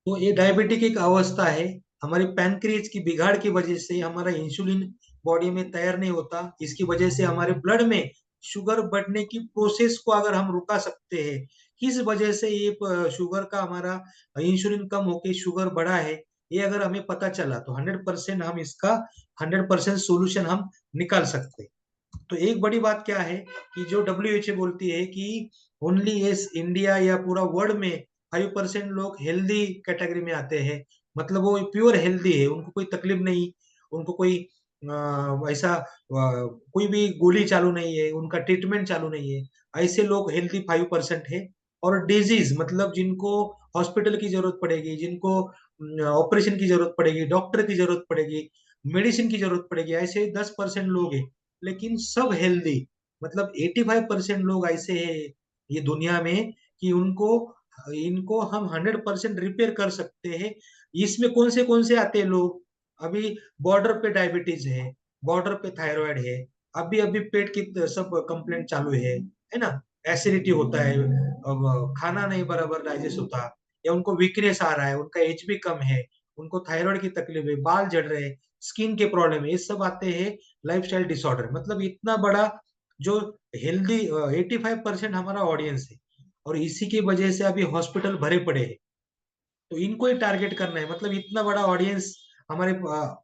तो ये डायबिटिक एक अवस्था है, हमारी पैनक्रियाज की बिगाड़ की वजह से हमारा इंसुलिन बॉडी में तैयार नहीं होता। इसकी वजह से हमारे ब्लड में शुगर बढ़ने की प्रोसेस को अगर हम रुका सकते हैं, किस वजह से ये शुगर का हमारा इंसुलिन कम होके शुगर बढ़ा है, ये अगर हमें पता चला तो 100% हम इसका 100% सोल्यूशन हम निकाल सकते हैं। तो एक बड़ी बात क्या है कि जो WHO बोलती है कि ओनली इस इंडिया या पूरा वर्ल्ड में 5% लोग हेल्दी कैटेगरी में आते हैं। मतलब वो प्योर हेल्दी है, उनको कोई तकलीफ नहीं, उनको कोई ऐसा कोई भी गोली चालू नहीं है, उनका ट्रीटमेंट चालू नहीं है। ऐसे लोग हेल्दी 5% है। और डिजीज मतलब जिनको हॉस्पिटल की जरूरत पड़ेगी, जिनको ऑपरेशन की जरूरत पड़ेगी, डॉक्टर की जरूरत पड़ेगी, मेडिसिन की जरूरत पड़ेगी, ऐसे 10% लोग हैं। लेकिन सब हेल्दी, मतलब 85% लोग ऐसे हैं ये दुनिया में कि उनको इनको हम 100% रिपेयर कर सकते हैं। इसमें कौन से आते हैं लोग? अभी बॉर्डर पे डायबिटीज है, बॉर्डर पे थायराइड है, अभी अभी पेट की सब कंप्लेंट चालू है ना, एसिडिटी होता है, अब खाना नहीं बराबर डाइजेस्ट होता, या उनको वीकनेस आ रहा है, उनका एच बी कम है, उनको थायराइड की तकलीफ है, बाल झड़ रहे हैं, स्किन के प्रॉब्लम है, ये सब आते हैं लाइफस्टाइल डिसऑर्डर। मतलब इतना बड़ा जो हेल्दी 85% हमारा ऑडियंस है, और इसी की वजह से अभी हॉस्पिटल भरे पड़े हैं। तो इनको ही टारगेट करना है, मतलब इतना बड़ा ऑडियंस हमारे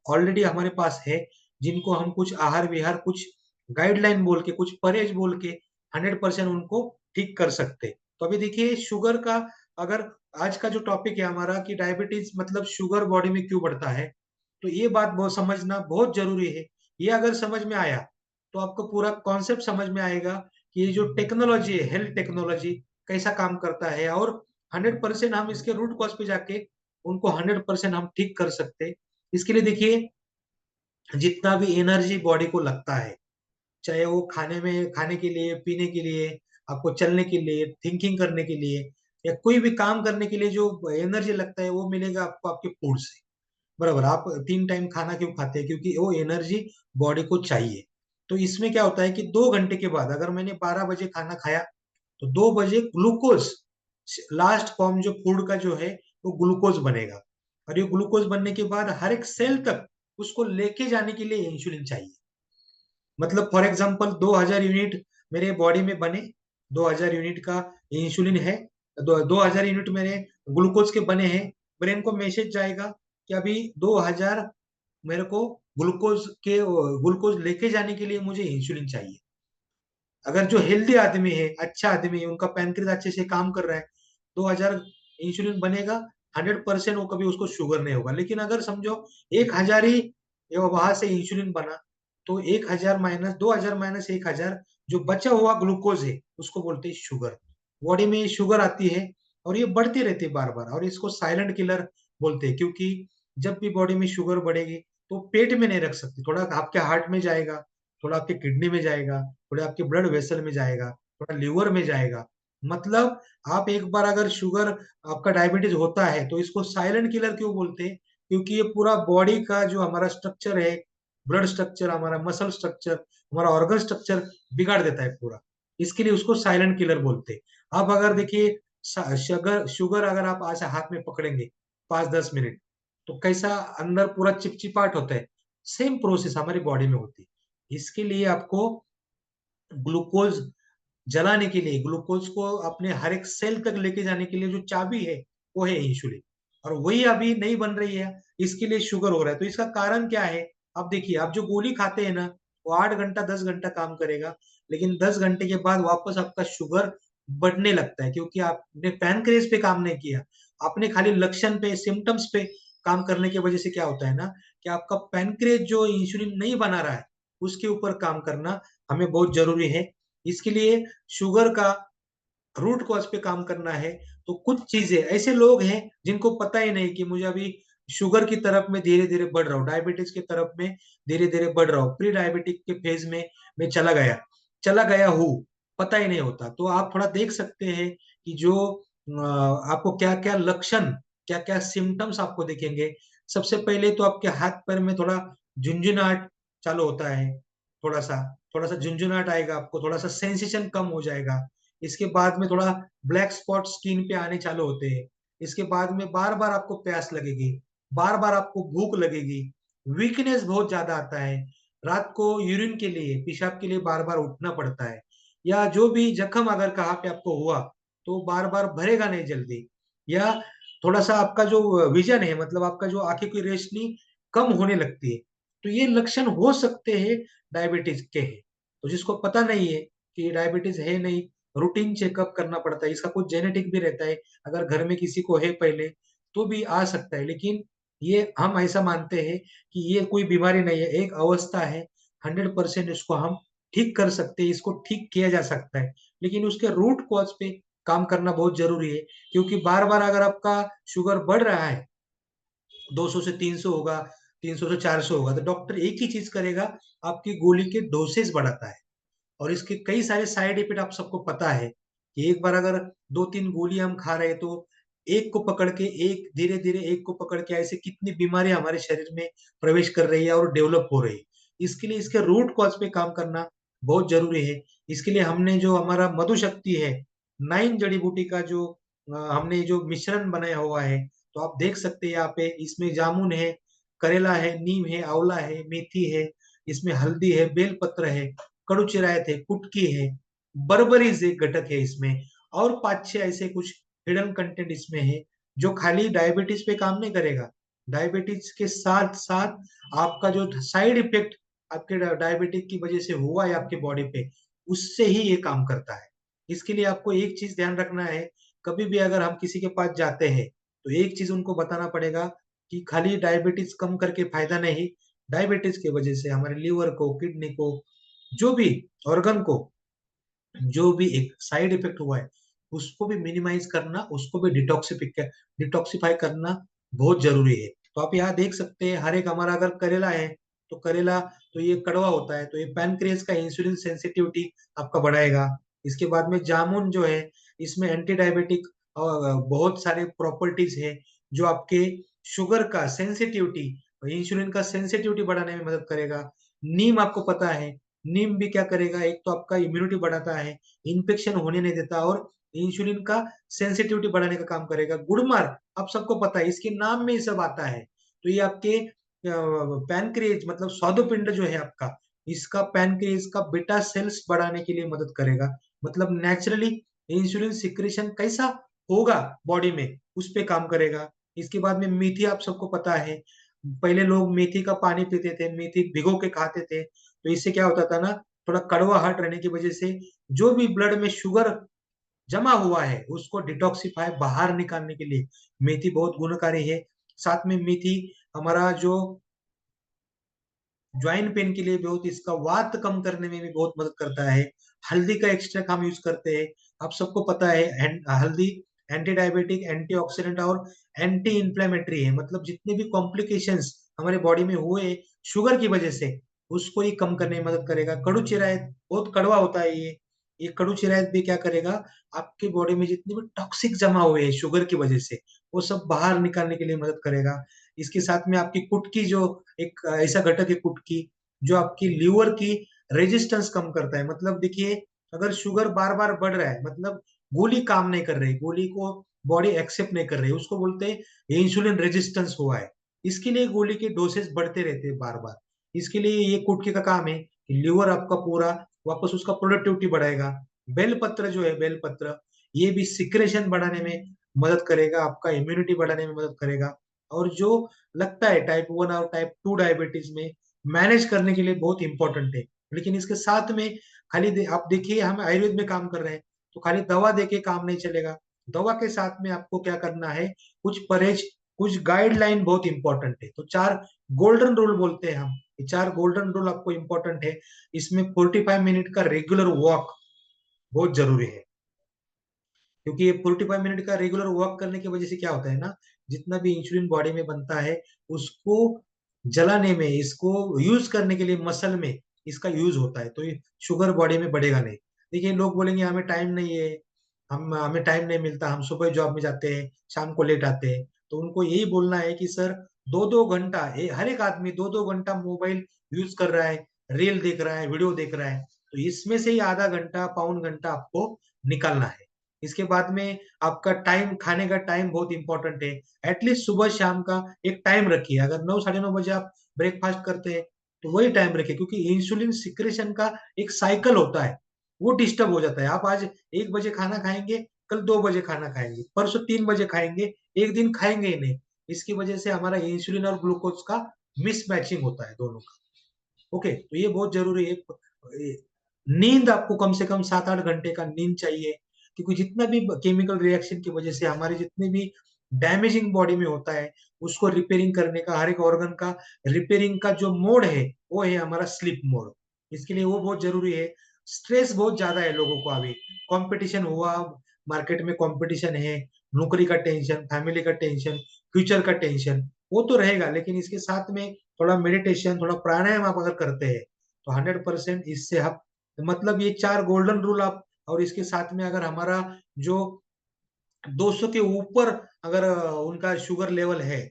ऑलरेडी हमारे पास है, जिनको हम कुछ आहार विहार, कुछ गाइडलाइन बोल के, कुछ परहेज बोल के 100% उनको ठीक कर सकते हैं। तो अभी देखिए शुगर का, अगर आज का जो टॉपिक है हमारा कि डायबिटीज मतलब शुगर बॉडी में क्यों बढ़ता है, तो ये बात बहुत समझना बहुत जरूरी है। ये अगर समझ में आया तो आपको पूरा कॉन्सेप्ट समझ में आएगा कि ये जो टेक्नोलॉजी है, हेल्थ टेक्नोलॉजी कैसा काम करता है, और 100% हम इसके रूट कॉज पे जाके उनको 100% हम ठीक कर सकते हैं। इसके लिए देखिए, जितना भी एनर्जी बॉडी को लगता है, चाहे वो खाने में, खाने के लिए, पीने के लिए, आपको चलने के लिए, थिंकिंग करने के लिए, या कोई भी काम करने के लिए जो एनर्जी लगता है, वो मिलेगा आपको आपके फूड से। बराबर, आप 3 टाइम खाना क्यों खाते हैं? क्योंकि वो एनर्जी बॉडी को चाहिए। तो इसमें क्या होता है कि 2 घंटे के बाद अगर मैंने 12 बजे खाना खाया, तो 2 बजे ग्लूकोज, लास्ट फॉर्म जो फूड का जो है, वो ग्लूकोज बनेगा। और ये ग्लूकोज बनने के बाद हर एक सेल तक उसको लेके जाने के लिए इंसुलिन चाहिए। मतलब फॉर एग्जांपल 2000 यूनिट मेरे बॉडी में बने, 2000 यूनिट का इंसुलिन है, 2000 यूनिट मेरे ग्लूकोज के बने हैं। ब्रेन को मैसेज जाएगा कि अभी 2000 मेरे को ग्लूकोज लेके जाने के लिए मुझे इंसुलिन चाहिए। अगर जो हेल्दी आदमी है, अच्छा आदमी है, उनका पैनक्रियाज अच्छे से काम कर रहा है, 2000 इंसुलिन बनेगा, 100% वो कभी उसको शुगर नहीं होगा। लेकिन अगर समझो 1000 ही वहां से इंसुलिन बना, तो 1000 माइनस 2000 माइनस 1000, जो बचा हुआ ग्लूकोज है उसको बोलते हैं शुगर। बॉडी में शुगर आती है और ये बढ़ती रहती है बार बार, और इसको साइलेंट किलर बोलते हैं। क्योंकि जब भी बॉडी में शुगर बढ़ेगी तो पेट में नहीं रख सकती, थोड़ा आपके हार्ट में जाएगा, थोड़ा आपके किडनी में जाएगा, थोड़ा आपके ब्लड वेसल में जाएगा, थोड़ा लिवर में जाएगा। मतलब आप एक बार अगर शुगर, आपका डायबिटीज होता है, तो इसको साइलेंट किलर क्यों बोलते हैं? क्योंकि ये पूरा बॉडी का जो हमारा स्ट्रक्चर है, ब्लड स्ट्रक्चर, हमारा मसल स्ट्रक्चर, हमारा ऑर्गन स्ट्रक्चर बिगाड़ देता है पूरा। इसके लिए उसको साइलेंट किलर बोलते हैं। आप अगर देखिए, शुगर शुगर अगर आप ऐसे हाथ में पकड़ेंगे 5-10 मिनट, तो कैसा अंदर पूरा चिपचिपाट होता है। सेम प्रोसेस हमारी बॉडी में होती है। इसके लिए आपको ग्लूकोज जलाने के लिए, ग्लूकोज को अपने हर एक सेल तक लेके जाने के लिए जो चाबी है, वो है इंसुलिन। और वही अभी नहीं बन रही है, इसके लिए शुगर हो रहा है। तो इसका कारण क्या है? अब देखिए, आप जो गोली खाते हैं ना, वो 8 घंटा 10 घंटा काम करेगा, लेकिन 10 घंटे के बाद वापस आपका शुगर बढ़ने लगता है, क्योंकि आपने पैनक्रियाज पे काम नहीं किया। आपने खाली लक्षण पे, सिम्टम्स पे काम करने की वजह से क्या होता है ना, कि आपका पैनक्रियाज जो इंसुलिन नहीं बना रहा है, उसके ऊपर काम करना हमें बहुत जरूरी है। इसके लिए शुगर का रूट कॉज पे काम करना है। तो कुछ चीजें, ऐसे लोग हैं जिनको पता ही नहीं कि मुझे अभी शुगर की तरफ में धीरे धीरे बढ़ रहा हूँ, डायबिटीज की तरफ में धीरे धीरे बढ़ रहा हूँ, प्री डायबिटिक के फेज में मैं चला गया हूँ, पता ही नहीं होता। तो आप थोड़ा देख सकते हैं कि जो आपको क्या क्या लक्षण, क्या क्या सिम्टम्स आपको दिखेंगे। सबसे पहले तो आपके हाथ पैर में थोड़ा झुंझुनाहट चालू होता है, थोड़ा सा झुंझुनाहट आएगा, आपको थोड़ा सा सेंसेशन कम हो जाएगा। इसके बाद में थोड़ा ब्लैक स्पॉट स्किन पे आने चालू होते हैं। इसके बाद में बार बार आपको प्यास लगेगी, बार बार आपको भूख लगेगी, वीकनेस बहुत ज्यादा आता है, रात को यूरिन के लिए, पेशाब के लिए बार बार उठना पड़ता है, या जो भी जख्म अगर कहाँ पे आपको हुआ तो बार बार भरेगा नहीं जल्दी, या थोड़ा सा आपका जो विजन है, मतलब आपका जो आंखें की रोशनी कम होने लगती है, तो ये लक्षण हो सकते हैं डायबिटीज के हैं। तो जिसको पता नहीं है कि डायबिटीज है नहीं, रूटीन चेकअप करना पड़ता है, इसका कुछ जेनेटिक भी रहता है, अगर घर में किसी को है पहले तो भी आ सकता है, लेकिन ये हम ऐसा मानते हैं कि ये कोई बीमारी नहीं है, एक अवस्था है, 100% इसको हम ठीक कर सकते हैं, इसको ठीक किया जा सकता है, लेकिन उसके रूट कॉज पे काम करना बहुत जरूरी है। क्योंकि बार बार अगर आपका शुगर बढ़ रहा है, 200 से 300 होगा, 300 से 400 होगा, तो डॉक्टर एक ही चीज करेगा, आपकी गोली के डोसेज बढ़ाता है। और इसके कई सारे साइड इफेक्ट आप सबको पता है कि एक बार अगर 2-3 गोली हम खा रहे हैं तो एक को पकड़ के, एक धीरे धीरे एक को पकड़ के ऐसे कितनी बीमारियां हमारे शरीर में प्रवेश कर रही है और डेवलप हो रही है। इसके लिए इसके रूट कॉज पे काम करना बहुत जरूरी है। इसके लिए हमने जो हमारा मधु शक्ति है, 9 जड़ी बूटी का जो हमने जो मिश्रण बनाया हुआ है, तो आप देख सकते हैं यहाँ पे, इसमें जामुन है, करेला है, नीम है, आंवला है, मेथी है, इसमें हल्दी है, बेलपत्र है, कड़ू चिरायत है, कुटकी है, बर्बरीज एक घटक है इसमें, और 5-6 ऐसे कुछ हिडन कंटेंट इसमें है, जो खाली डायबिटीज पे काम नहीं करेगा, डायबिटीज के साथ साथ आपका जो साइड इफेक्ट आपके डायबिटीज की वजह से हुआ है आपके बॉडी पे, उससे ही ये काम करता है। इसके लिए आपको एक चीज ध्यान रखना है, कभी भी अगर हम किसी के पास जाते हैं तो एक चीज उनको बताना पड़ेगा कि खाली डायबिटीज कम करके फायदा नहीं, डायबिटीज की वजह से हमारे लीवर को, किडनी को, जो भी ऑर्गन को जो भी एक साइड इफेक्ट हुआ है, उसको भी मिनिमाइज करना, उसको भी डिटॉक्सिफाई करना बहुत जरूरी है। तो आप यहाँ देख सकते हैं, हर एक हमारा अगर करेला है तो करेला, तो ये कड़वा होता है, तो ये पैनक्रियास का इंसुलिन सेंसिटिविटी आपका बढ़ाएगा। इसके बाद में जामुन जो है, इसमें एंटी डायबिटिक बहुत सारे प्रॉपर्टीज है, जो आपके शुगर का सेंसिटिविटी, इंसुलिन का सेंसिटिविटी बढ़ाने में मदद करेगा। नीम आपको पता है, नीम भी क्या करेगा, एक तो आपका इम्यूनिटी बढ़ाता है, इन्फेक्शन होने नहीं देता, और इंसुलिन का सेंसिटिविटी बढ़ाने का काम करेगा। गुड़मार्ग आप सबको पता है, इसके नाम में ही सब आता है। तो ये आपके पैनक्रिएज, मतलब स्वादुपिंड जो है आपका, इसका पैनक्रिएज का बीटा सेल्स बढ़ाने के लिए मदद करेगा। मतलब नेचुरली इंसुलिन सिक्रेशन कैसा होगा बॉडी में, उस पे काम करेगा। इसके बाद में मेथी आप सबको पता है, पहले लोग मेथी का पानी पीते थे, मेथी भिगो के खाते थे, तो इससे क्या होता था ना, थोड़ा कड़वाहट रहने की वजह से जो भी ब्लड में शुगर जमा हुआ है उसको डिटॉक्सिफाई बाहर निकालने के लिए मेथी बहुत गुणकारी है। साथ में मेथी हमारा जो ज्वाइंट पेन के लिए बहुत, इसका वात कम करने में भी बहुत मदद करता है। हल्दी का एक्सट्रैक्ट हम यूज करते हैं, आप सबको पता है, हल्दी एंटी डायबिटिक, एंटी ऑक्सीडेंट और एंटी इंफ्लेमेटरी है। मतलब जितने भी कॉम्प्लिकेशंस हमारे बॉडी में हुए शुगर की वजह से, उसको ही कम करने में मदद करेगा। कड़ू चिरायत बहुत कड़वा होता है, ये कड़ू चिरायत भी क्या करेगा, आपके बॉडी में जितने भी टॉक्सिक जमा हुए हैं शुगर की वजह से, वो सब बाहर निकालने के लिए मदद करेगा। इसके साथ में आपकी कुटकी, जो एक ऐसा घटक है कुटकी, जो आपकी लीवर की रेजिस्टेंस कम करता है। मतलब देखिए, अगर शुगर बार बार बढ़ रहा है, मतलब गोली काम नहीं कर रही, गोली को बॉडी एक्सेप्ट नहीं कर रही, उसको बोलते हैं इंसुलिन रेजिस्टेंस हुआ है। इसके लिए गोली के डोसेज बढ़ते रहते हैं बार बार। इसके लिए ये कुटकी का काम है कि लीवर आपका पूरा वापस उसका प्रोडक्टिविटी बढ़ाएगा। बेलपत्र जो है, बेलपत्र, ये भी सिक्रेशन बढ़ाने में मदद करेगा, आपका इम्यूनिटी बढ़ाने में मदद करेगा। और जो लगता है टाइप 1 और टाइप 2 डायबिटीज में मैनेज करने के लिए बहुत इंपॉर्टेंट है। लेकिन इसके साथ में खाली आप देखिए, हम आयुर्वेद में काम कर रहे हैं, तो खाली दवा देके काम नहीं चलेगा। दवा के साथ में आपको क्या करना है, कुछ परहेज, कुछ गाइडलाइन बहुत इंपॉर्टेंट है। तो 4 गोल्डन रूल बोलते हैं हम, ये 4 गोल्डन रूल आपको इंपॉर्टेंट है। इसमें 45 मिनट का रेगुलर वॉक बहुत जरूरी है, क्योंकि ये 45 मिनट का रेगुलर वॉक करने की वजह से क्या होता है ना, जितना भी इंसुलिन बॉडी में बनता है, उसको जलाने में, इसको यूज करने के लिए मसल में इसका यूज होता है, तो ये शुगर बॉडी में बढ़ेगा नहीं। देखिए, लोग बोलेंगे हमें टाइम नहीं है, हमें टाइम नहीं मिलता, हम सुबह जॉब में जाते हैं, शाम को लेट आते हैं, तो उनको यही बोलना है कि सर, 2-2 घंटा, हर एक आदमी 2-2 घंटा मोबाइल यूज कर रहा है, रील देख रहा है, वीडियो देख रहा है, तो इसमें से ही आधा घंटा, पौन घंटा आपको निकालना है। इसके बाद में आपका टाइम, खाने का टाइम बहुत इंपॉर्टेंट है। एटलीस्ट सुबह शाम का एक टाइम रखिए। अगर 9 साढ़े 9 बजे आप ब्रेकफास्ट करते हैं तो वही टाइम रखिए, क्योंकि इंसुलिन सिक्रेशन का एक साइकिल होता है, वो डिस्टर्ब हो जाता है। आप आज 1 बजे खाना खाएंगे, कल 2 बजे खाना खाएंगे, परसों 3 बजे खाएंगे, एक दिन खाएंगे ही नहीं। इसकी वजह से हमारा इंसुलिन और ग्लूकोज का मिसमैचिंग होता है दोनों का। ओके, तो ये बहुत जरूरी है। नींद आपको कम से कम 7-8 घंटे का नींद चाहिए, क्योंकि जितना भी केमिकल रिएक्शन की वजह से हमारे जितने भी डैमेजिंग बॉडी में होता है, उसको रिपेयरिंग करने का, हर एक ऑर्गन का रिपेयरिंग का जो मोड है, वो है हमारा स्लीप मोड। इसके लिए वो बहुत जरूरी है। स्ट्रेस बहुत ज्यादा है लोगों को अभी, कंपटीशन हुआ, मार्केट में कंपटीशन है, नौकरी का टेंशन, फैमिली का टेंशन, फ्यूचर का टेंशन, वो तो रहेगा, लेकिन इसके साथ में थोड़ा मेडिटेशन, थोड़ा प्राणायाम आप अगर करते हैं तो 100% इससे आप, मतलब ये 4 गोल्डन रूल आप, और इसके साथ में अगर हमारा जो 200 के ऊपर अगर उनका शुगर लेवल है,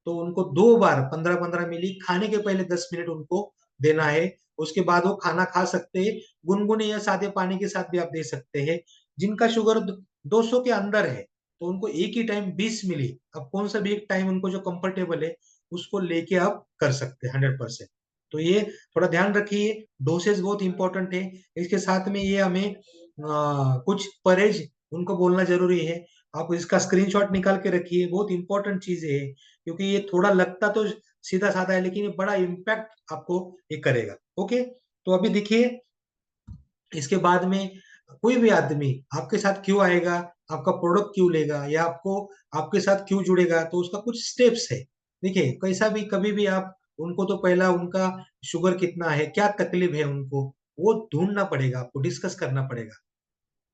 तो उनको 2 बार 15-15 मिली खाने के पहले 10 मिनट उनको देना है। उसके बाद वो खाना खा सकते हैं, गुनगुने या सादे पानी के साथ भी आप दे सकते हैं। जिनका शुगर 200 के अंदर है तो उनको एक ही टाइम 20 मिली, अब कौन सा भी एक टाइम उनको जो कंफर्टेबल है उसको लेके आप कर सकते हैं 100%। तो ये थोड़ा ध्यान रखिए, डोसेज बहुत इंपॉर्टेंट है। इसके साथ में ये हमें कुछ परहेज उनको बोलना जरूरी है। आप इसका स्क्रीनशॉट निकाल के रखिए, बहुत इंपॉर्टेंट चीज है, क्योंकि ये थोड़ा लगता तो सीधा साधा है, लेकिन ये बड़ा इम्पैक्ट आपको ये करेगा। ओके, तो अभी देखिए, इसके बाद में कोई भी आदमी आपके साथ क्यों आएगा, आपका प्रोडक्ट क्यों लेगा, या आपको आपके साथ क्यों जुड़ेगा, तो उसका कुछ स्टेप्स है। देखिए, कैसा भी कभी भी आप उनको, तो पहला उनका शुगर कितना है, क्या तकलीफ है उनको, वो ढूंढना पड़ेगा, आपको डिस्कस करना पड़ेगा।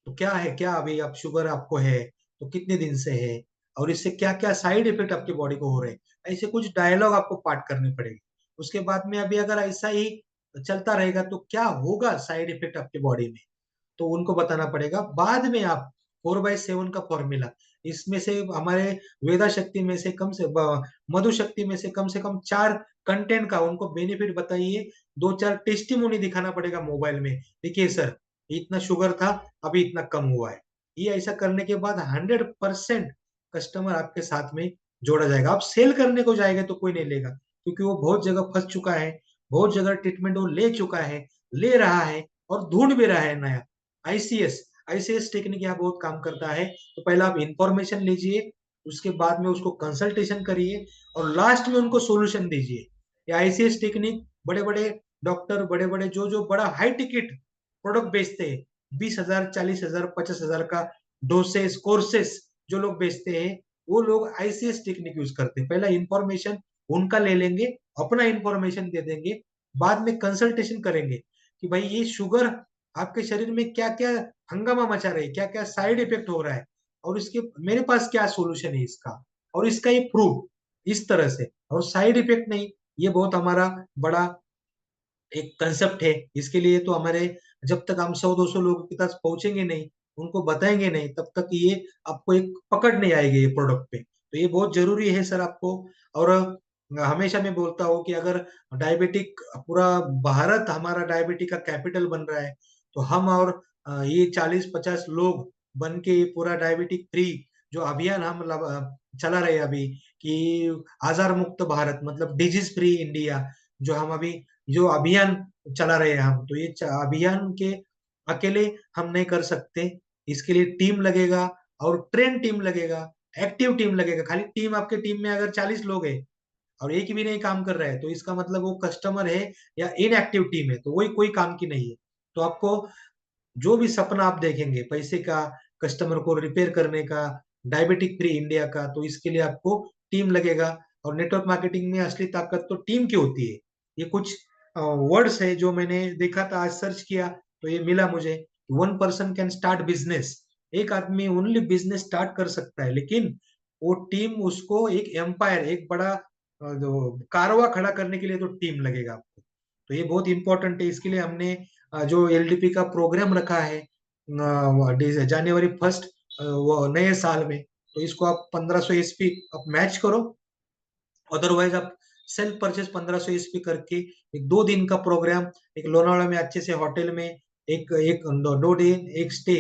तो क्या है, क्या अभी आप शुगर आपको है तो कितने दिन से है, और इससे क्या क्या साइड इफेक्ट आपकी बॉडी को हो रहे हैं, ऐसे कुछ डायलॉग आपको पार्ट करने पड़ेंगे। उसके बाद में अभी अगर ऐसा ही चलता रहेगा तो क्या होगा साइड इफेक्ट आपकी बॉडी में, तो उनको बताना पड़ेगा। बाद में आप 4/7 का फॉर्मूला, इसमें से हमारे वेदा शक्ति में से मधु शक्ति में से कम 4 कंटेंट का उनको बेनिफिट बताइए। 2-4 टेस्टिमोनी दिखाना पड़ेगा मोबाइल में, देखिए सर इतना शुगर था, अभी इतना कम हुआ है। ये ऐसा करने के बाद 100% कस्टमर आपके साथ में जोड़ा जाएगा। आप सेल करने को जाएंगे तो कोई नहीं लेगा, क्योंकि वो बहुत जगह फंस चुका है, बहुत जगह ट्रीटमेंट वो ले चुका है, ले रहा है, और ढूंढ भी रहा है नया। आईसीएस, आईसीएस टेक्निक यहाँ बहुत काम करता है। तो पहले आप इंफॉर्मेशन लीजिए, उसके बाद में उसको कंसल्टेशन करिए, और लास्ट में उनको सोल्यूशन दीजिए। ये आईसीएस टेक्निक बड़े बड़े डॉक्टर, बड़े बड़े जो बड़ा हाई टिकट प्रोडक्ट बेचते हैं, 20,000, 40,000, 50,000 का डोसेस कोर्सेस जो लोग बेचते हैं, वो लोग आईसीएस टेक्निक यूज करते हैं। पहला इंफॉर्मेशन उनका ले लेंगे, अपना इंफॉर्मेशन दे देंगे, बाद में कंसल्टेशन करेंगे कि भाई ये शुगर आपके शरीर में क्या क्या हंगामा मचा रही है, क्या क्या साइड इफेक्ट हो रहा है, और इसके मेरे पास क्या सोल्यूशन है इसका, और इसका ये प्रूफ, इस तरह से, और साइड इफेक्ट नहीं। ये बहुत हमारा बड़ा एक कंसेप्ट है। इसके लिए तो हमारे, जब तक हम 100-200 लोगों के पास पहुंचेंगे नहीं, उनको बताएंगे नहीं, तब तक ये आपको एक पकड़ नहीं आएगी ये प्रोडक्ट पे। तो ये बहुत जरूरी है सर आपको। और हमेशा मैं बोलता हूँ कि अगर डायबिटिक, पूरा भारत हमारा डायबिटिक का कैपिटल बन रहा है, तो हम और ये 40-50 लोग बन के ये पूरा डायबिटिक फ्री जो अभियान हम चला रहे हैं अभी, कि आजार मुक्त भारत, मतलब डिजीज फ्री इंडिया, जो हम अभी जो अभियान चला रहे हैं हम, तो ये अभियान के अकेले हम नहीं कर सकते। इसके लिए टीम लगेगा, और ट्रेन टीम लगेगा, एक्टिव टीम लगेगा। खाली टीम, आपके टीम में अगर 40 लोग हैं और एक भी नहीं काम कर रहा है, तो इसका मतलब वो कस्टमर है या इनएक्टिव टीम है, तो वही कोई काम की नहीं है। तो आपको जो भी सपना आप देखेंगे पैसे का, कस्टमर को रिपेयर करने का, डायबिटिक फ्री इंडिया का, तो इसके लिए आपको टीम लगेगा। और नेटवर्क मार्केटिंग में असली ताकत तो टीम की होती है। ये कुछ वर्ड्स है जो मैंने देखा था, आज सर्च किया तो ये मिला मुझे। 1 पर्सन कैन स्टार्ट बिजनेस, एक आदमी ओनली बिजनेस स्टार्ट कर सकता है, लेकिन वो टीम उसको एक एम्पायर, एक बड़ा जो कारवा खड़ा करने के लिए तो टीम लगेगा आपको। तो ये बहुत इंपॉर्टेंट है। इसके लिए हमने जो एलडीपी का प्रोग्राम रखा है January 1 वो नए साल में, तो इसको आप 1500 एसपी आप मैच करो, अदरवाइज आप सेल्फ परचेस 1500 एसपी करके एक 2 दिन का प्रोग्राम, एक लोनावाला में अच्छे से होटल में, एक एक 2 दिन एक स्टे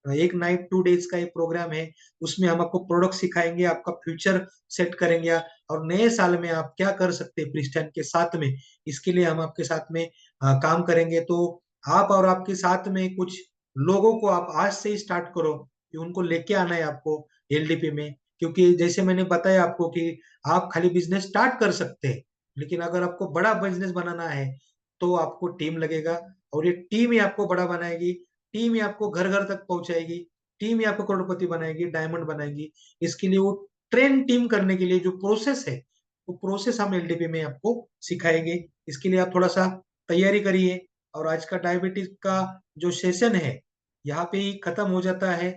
एक नाइट 2 डेज का एक प्रोग्राम है। उसमें हम आपको प्रोडक्ट सिखाएंगे, आपका फ्यूचर सेट करेंगे, और नए साल में आप क्या कर सकते हैं प्रिस्टन के साथ में, इसके लिए हम आपके साथ में काम करेंगे। तो आप और आपके साथ में कुछ लोगों को आप आज से ही स्टार्ट करो कि उनको लेके आना है आपको एलडीपी में। क्योंकि जैसे मैंने बताया आपको कि आप खाली बिजनेस स्टार्ट कर सकते हैं, लेकिन अगर आपको बड़ा बिजनेस बनाना है तो आपको टीम लगेगा, और ये टीम ही आपको बड़ा बनाएगी, टीम ही आपको घर घर तक पहुंचाएगी, टीम ही आपको करोड़पति बनाएगी, डायमंड बनाएगी। इसके लिए वो ट्रेन टीम करने के लिए जो प्रोसेस है, वो प्रोसेस हम एलडीपी में आपको सिखाएंगे। इसके लिए आप थोड़ा सा तैयारी करिए। और आज का डायबिटीज का जो सेशन है यहाँ पे ही खत्म हो जाता है।